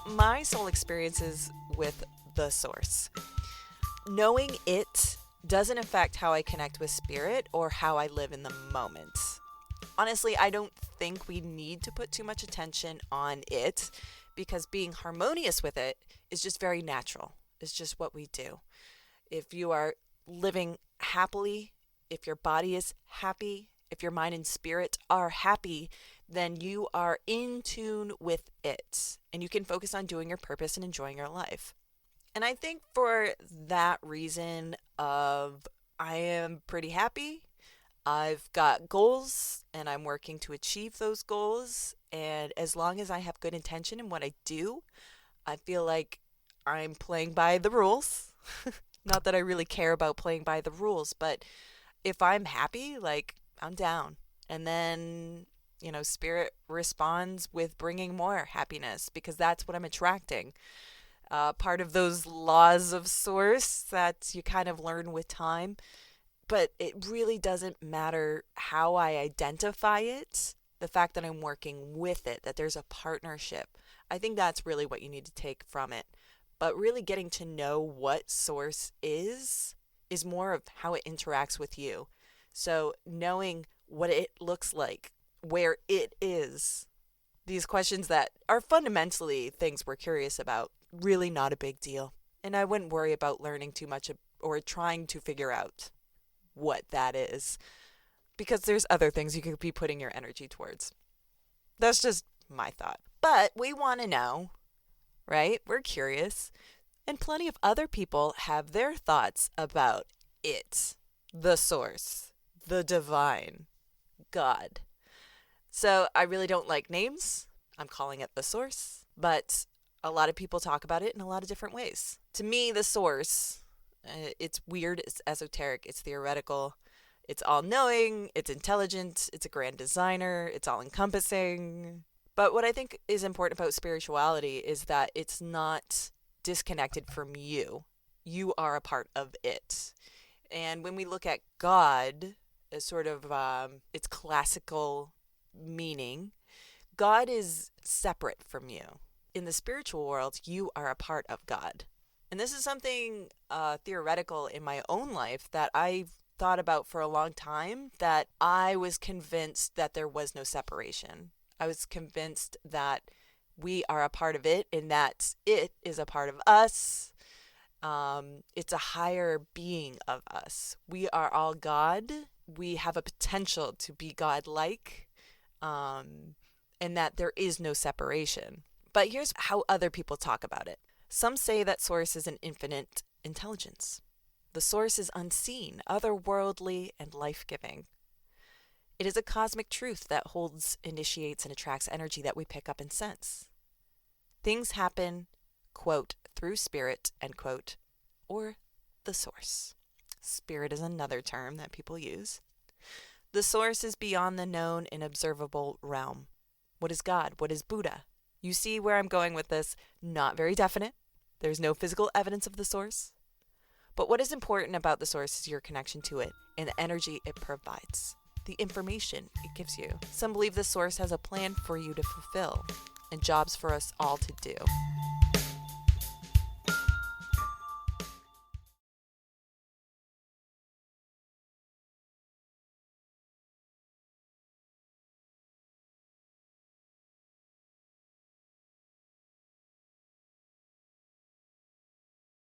my soul experiences with the source. Knowing it doesn't affect how I connect with spirit or how I live in the moment. Honestly, I don't think we need to put too much attention on it because being harmonious with it is just very natural. It's just what we do. If you are living happily, if your body is happy, if your mind and spirit are happy, then you are in tune with it and you can focus on doing your purpose and enjoying your life. And I think for that reason of I am pretty happy, I've got goals and I'm working to achieve those goals. And as long as I have good intention in what I do, I feel like I'm playing by the rules. Not that I really care about playing by the rules, but if I'm happy, like I'm down. And then, spirit responds with bringing more happiness because that's what I'm attracting. Part of those laws of source that you kind of learn with time. But it really doesn't matter how I identify it, the fact that I'm working with it, that there's a partnership. I think that's really what you need to take from it. But really getting to know what source is more of how it interacts with you. So knowing what it looks like, where it is, these questions that are fundamentally things we're curious about, really not a big deal. And I wouldn't worry about learning too much or trying to figure out what that is because there's other things you could be putting your energy towards. That's just my thought. But we want to know, right? We're curious. And plenty of other people have their thoughts about it, the source, the divine, God. So I really don't like names. I'm calling it the source. But a lot of people talk about it in a lot of different ways. To me, the source, it's weird, it's esoteric, it's theoretical, it's all-knowing, it's intelligent, it's a grand designer, it's all-encompassing. But what I think is important about spirituality is that it's not disconnected from you. You are a part of it. And when we look at God as sort of its classical meaning, God is separate from you. In the spiritual world, you are a part of God. And this is something theoretical in my own life that I've thought about for a long time, that I was convinced that there was no separation. I was convinced that we are a part of it and that it is a part of us. It's a higher being of us. We are all God. We have a potential to be God-like, and that there is no separation. But here's how other people talk about it. Some say that Source is an infinite intelligence. The Source is unseen, otherworldly, and life-giving. It is a cosmic truth that holds, initiates, and attracts energy that we pick up and sense. Things happen, quote, through spirit, end quote, or the Source. Spirit is another term that people use. The Source is beyond the known and observable realm. What is God? What is Buddha? You see where I'm going with this? Not very definite. There's no physical evidence of the Source. But what is important about the Source is your connection to it and the energy it provides, the information it gives you. Some believe the Source has a plan for you to fulfill and jobs for us all to do.